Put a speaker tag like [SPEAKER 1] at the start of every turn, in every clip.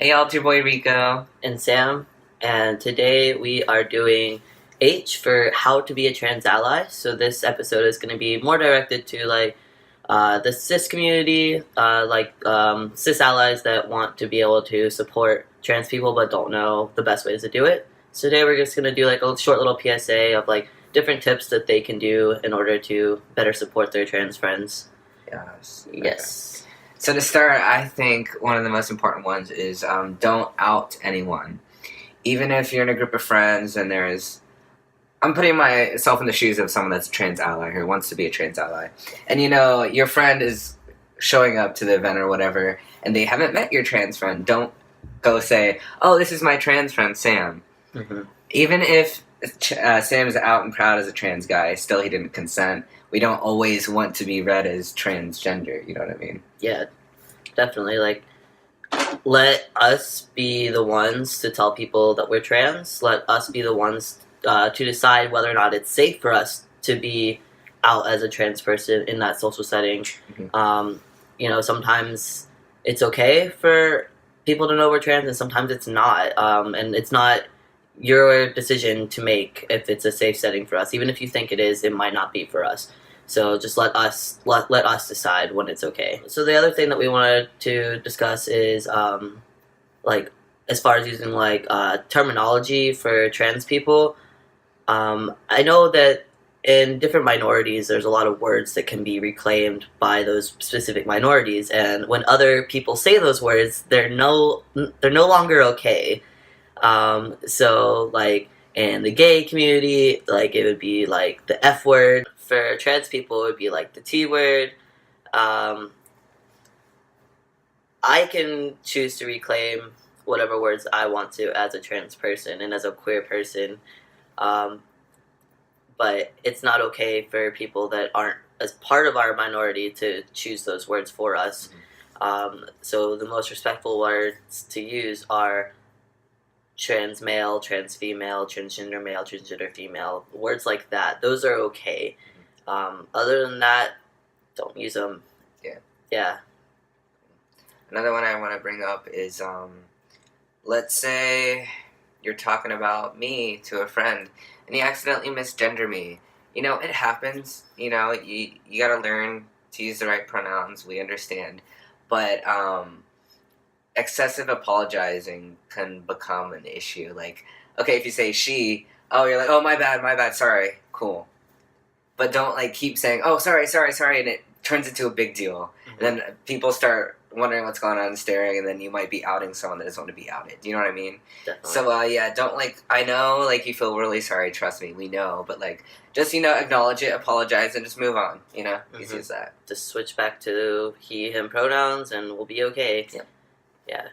[SPEAKER 1] Hey y'all, it's your boy Rico.
[SPEAKER 2] And Sam, and today we are doing H for how to be a trans ally. So this episode is going to be more directed to the cis community, cis allies that want to be able to support trans people but don't know the best ways to do it. So today we're just going to do like a short little PSA of like different tips that they can do in order to better support their trans friends.
[SPEAKER 1] Yes.
[SPEAKER 2] Yes.
[SPEAKER 1] Okay. So to start, I think one of the most important ones is don't out anyone. Even if you're in a group of friends and I'm putting myself in the shoes of someone that's a trans ally who wants to be a trans ally. And your friend is showing up to the event or whatever and they haven't met your trans friend. Don't go say, oh, this is my trans friend, Sam.
[SPEAKER 2] Mm-hmm.
[SPEAKER 1] Even if Sam is out and proud as a trans guy, still he didn't consent. We don't always want to be read as transgender, you know what I mean?
[SPEAKER 2] Yeah, definitely. Like, let us be the ones to tell people that we're trans. Let us be the ones to decide whether or not it's safe for us to be out as a trans person in that social setting.
[SPEAKER 1] Mm-hmm.
[SPEAKER 2] Sometimes it's okay for people to know we're trans, and sometimes it's not. And it's not your decision to make if it's a safe setting for us. Even if you think it is, it might not be for us. So just let us decide when it's okay. So the other thing that we wanted to discuss is as far as using terminology for trans people. I know that in different minorities, there's a lot of words that can be reclaimed by those specific minorities, and when other people say those words, they're no longer okay. So in the gay community, it would be the F word. For trans people, it would be the T word. I can choose to reclaim whatever words I want to as a trans person and as a queer person. But it's not okay for people that aren't as part of our minority to choose those words for us. So the most respectful words to use are trans male, trans female, transgender female, words like that. Those are okay. Other than that, don't use them. Yeah.
[SPEAKER 1] Another one I want to bring up is, let's say you're talking about me to a friend and you accidentally misgender me. It happens. You gotta learn to use the right pronouns. We understand. But, excessive apologizing can become an issue. Okay, if you say she, oh, you're like, oh, my bad, sorry, cool. But don't keep saying, oh, sorry, and it turns into a big deal. Mm-hmm. And then people start wondering what's going on and staring, and then you might be outing someone that doesn't want to be outed. Do you know what I mean?
[SPEAKER 2] Definitely.
[SPEAKER 1] So, don't I know, you feel really sorry, trust me, we know, but just, acknowledge it, apologize, and just move on,
[SPEAKER 2] Mm-hmm.
[SPEAKER 1] Easy as that.
[SPEAKER 2] Just switch back to he, him pronouns, and we'll be okay. Yeah.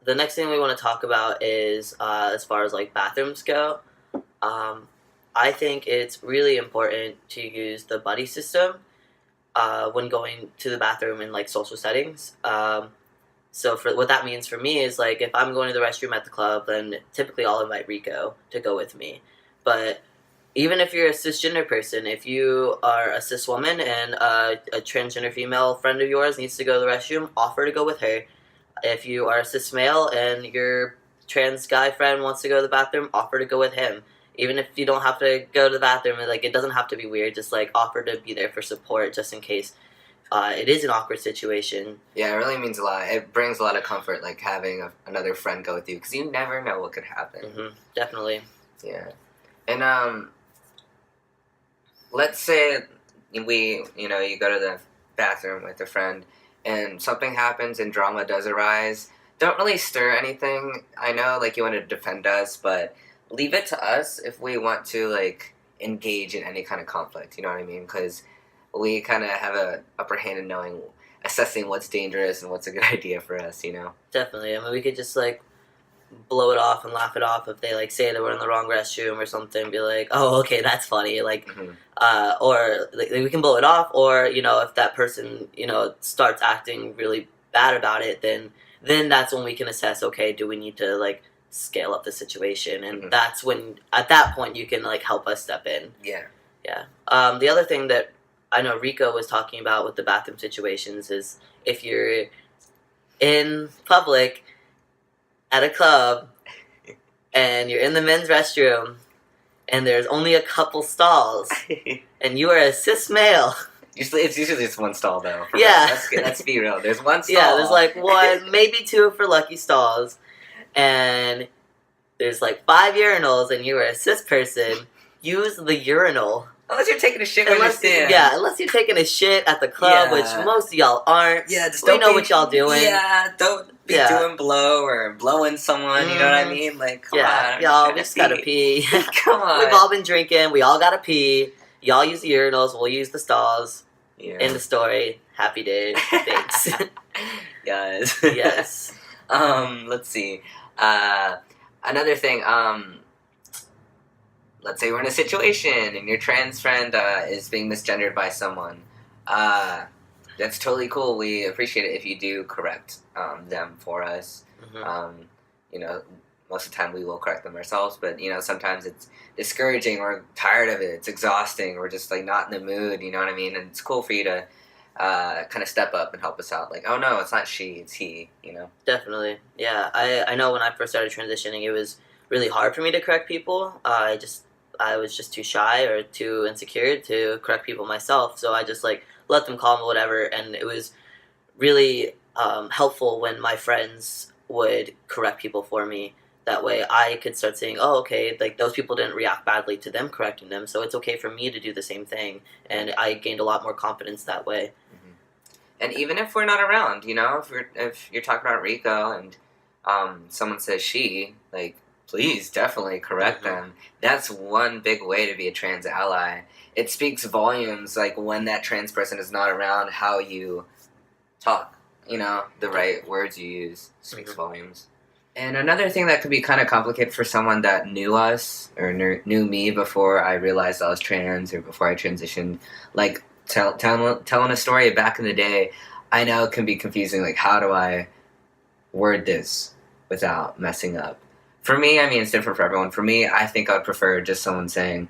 [SPEAKER 2] The next thing we want to talk about is as far as bathrooms go. I think it's really important to use the buddy system when going to the bathroom in social settings. So for what that means for me is if I'm going to the restroom at the club, then typically I'll invite Rico to go with me. But even if you're a cisgender person, if you are a cis woman and a transgender female friend of yours needs to go to the restroom, offer to go with her. If you are a cis male and your trans guy friend wants to go to the bathroom, offer to go with him. Even if you don't have to go to the bathroom, it doesn't have to be weird. Just offer to be there for support, just in case it is an awkward situation.
[SPEAKER 1] Yeah, it really means a lot. It brings a lot of comfort, having another friend go with you, because you never know what could happen.
[SPEAKER 2] Mm-hmm. Definitely.
[SPEAKER 1] Yeah, and let's say you go to the bathroom with a friend, and something happens and drama does arise. Don't really stir anything. I know, you want to defend us, but leave it to us if we want to engage in any kind of conflict. You know what I mean? Because we kind of have a upper hand in assessing what's dangerous and what's a good idea for us.
[SPEAKER 2] Definitely. I mean, we could just blow it off and laugh it off if they say that we're in the wrong restroom or something. Be like, oh, okay, that's funny.
[SPEAKER 1] Mm-hmm.
[SPEAKER 2] Or we can blow it off. Or if that person starts acting really bad about it, then that's when we can assess. Okay, do we need to scale up the situation? And
[SPEAKER 1] mm-hmm.
[SPEAKER 2] that's when, at that point, you can help us step in.
[SPEAKER 1] Yeah.
[SPEAKER 2] The other thing that I know Rico was talking about with the bathroom situations is if you're in public at a club and you're in the men's restroom and there's only a couple stalls and you are a cis male.
[SPEAKER 1] It's usually just one stall though.
[SPEAKER 2] Yeah.
[SPEAKER 1] Let's be real. There's one stall.
[SPEAKER 2] Yeah, there's like one, maybe two for lucky stalls, and there's like 5 urinals, and you are a cis person. Use the urinal.
[SPEAKER 1] Unless you're taking a shit when you stand.
[SPEAKER 2] Yeah, unless you're taking a shit at the club,
[SPEAKER 1] Yeah.
[SPEAKER 2] which most of y'all aren't.
[SPEAKER 1] Yeah, just
[SPEAKER 2] we know what y'all doing.
[SPEAKER 1] Yeah, don't be doing blow or blowing someone, you know what I mean? Like, come on.
[SPEAKER 2] Y'all, we just gotta pee.
[SPEAKER 1] Come on.
[SPEAKER 2] We've all been drinking, we all gotta pee. Y'all use the urinals, we'll use the stalls.
[SPEAKER 1] Yeah.
[SPEAKER 2] End of story. Happy day. Thanks.
[SPEAKER 1] Yes.
[SPEAKER 2] Yes.
[SPEAKER 1] Let's see. Another thing, let's say we're in a situation and your trans friend is being misgendered by someone. That's totally cool. We appreciate it if you do correct them for us.
[SPEAKER 2] Mm-hmm.
[SPEAKER 1] You know, most of the time we will correct them ourselves, but you know, sometimes it's discouraging. We're tired of it. It's exhausting. We're just like not in the mood. You know what I mean? And it's cool for you to kind of step up and help us out. Like, oh no, it's not she, it's he. You know?
[SPEAKER 2] Definitely. Yeah. I know when I first started transitioning, it was really hard for me to correct people. I was just too shy or too insecure to correct people myself. So I just like let them call me whatever, and it was really helpful when my friends would correct people for me. That way I could start saying, oh, okay, like those people didn't react badly to them correcting them, so it's okay for me to do the same thing. And I gained a lot more confidence that way.
[SPEAKER 1] Mm-hmm. And even if we're not around, you know, if you're talking about Rico and someone says she, like, please definitely correct them. That's one big way to be a trans ally. It speaks volumes, like when that trans person is not around, how you talk, you know, the right words you use speaks volumes. And another thing that could be kind of complicated for someone that knew us or knew me before I realized I was trans or before I transitioned, like telling a story back in the day, I know it can be confusing. Like, how do I word this without messing up? For me, I mean, it's different for everyone. For me, I think I'd prefer just someone saying,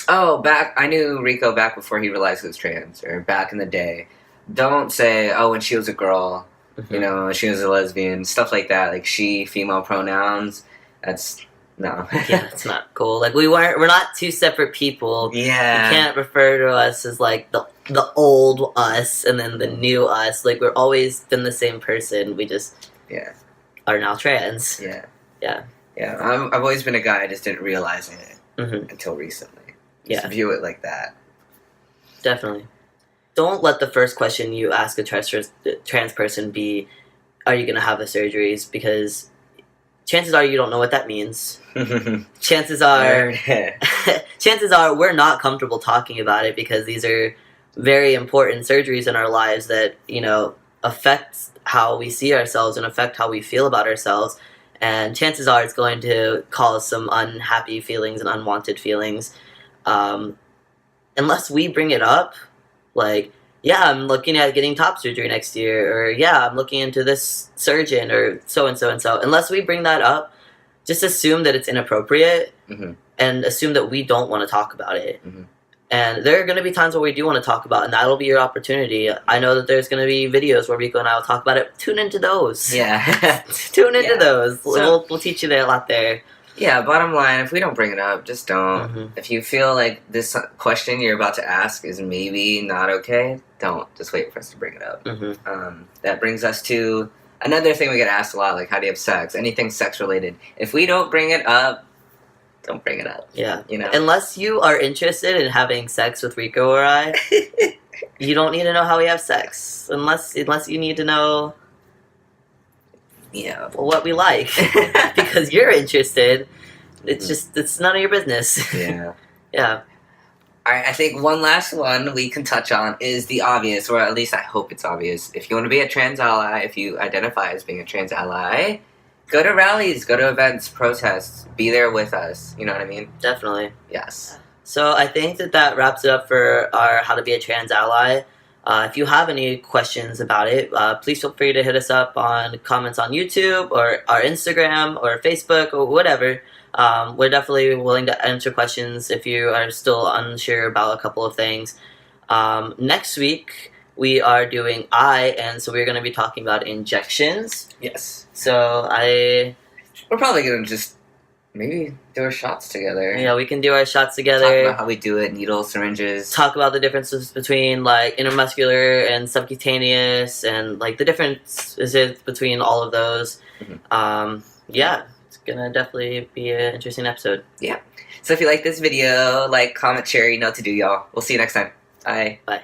[SPEAKER 1] oh, I knew Rico back before he realized he was trans, or back in the day. Don't say, oh, when she was a girl, you know, she was a lesbian, stuff like that. Like, she, female pronouns. That's, no.
[SPEAKER 2] Yeah, it's not cool. Like, we're not two separate people.
[SPEAKER 1] Yeah.
[SPEAKER 2] You can't refer to us as, like, the old us and then the new us. Like, we're always been the same person. We just are now trans.
[SPEAKER 1] Yeah.
[SPEAKER 2] Yeah.
[SPEAKER 1] Yeah, I've always been a guy, I just didn't realize it until recently. Just view it like that.
[SPEAKER 2] Definitely. Don't let the first question you ask a trans person be, are you going to have the surgeries? Because chances are you don't know what that means. Chances are we're not comfortable talking about it because these are very important surgeries in our lives that, you know, affect how we see ourselves and affect how we feel about ourselves. And chances are it's going to cause some unhappy feelings and unwanted feelings. Unless we bring it up, like, yeah, I'm looking at getting top surgery next year, or yeah, I'm looking into this surgeon, or so and so and so. Unless we bring that up, just assume that it's inappropriate and assume that we don't want to talk about it. And there are going to be times where we do want to talk about it, and that'll be your opportunity. I know that there's going to be videos where Rico and I will talk about it. Tune into those.
[SPEAKER 1] Yeah.
[SPEAKER 2] Tune into those.
[SPEAKER 1] So,
[SPEAKER 2] we'll teach you a lot there.
[SPEAKER 1] Yeah, bottom line, if we don't bring it up, just don't. If you feel like this question you're about to ask is maybe not okay, don't. Just wait for us to bring it up. That brings us to another thing we get asked a lot, like, how do you have sex? Anything sex-related. If we don't bring it up, don't bring it up.
[SPEAKER 2] Yeah.
[SPEAKER 1] You know?
[SPEAKER 2] Unless you are interested in having sex with Rico or I, you don't need to know how we have sex. Unless you need to know what we like. Because you're interested. It's none of your business.
[SPEAKER 1] Yeah.
[SPEAKER 2] Yeah.
[SPEAKER 1] Alright, I think one last one we can touch on is the obvious, or at least I hope it's obvious. If you want to be a trans ally, if you identify as being a trans ally, go to rallies, go to events, protests, be there with us. You know what I mean?
[SPEAKER 2] Definitely.
[SPEAKER 1] Yes.
[SPEAKER 2] So I think that wraps it up for our How to Be a Trans Ally. If you have any questions about it, please feel free to hit us up on comments on YouTube or our Instagram or Facebook or whatever. We're definitely willing to answer questions if you are still unsure about a couple of things. Next week, we are doing eye, and so we're going to be talking about injections.
[SPEAKER 1] Yes.
[SPEAKER 2] So
[SPEAKER 1] We're probably gonna just maybe do our shots together.
[SPEAKER 2] yeah, we can do our shots
[SPEAKER 1] Talk
[SPEAKER 2] together.
[SPEAKER 1] about how we do it, needles, syringes.
[SPEAKER 2] Talk about the differences between like intramuscular and subcutaneous, and like the differences between all of those. Yeah, it's gonna definitely be an interesting episode.
[SPEAKER 1] So if you like this video, like, comment, share, you know what to do, y'all. We'll see you next time. Bye.
[SPEAKER 2] Bye.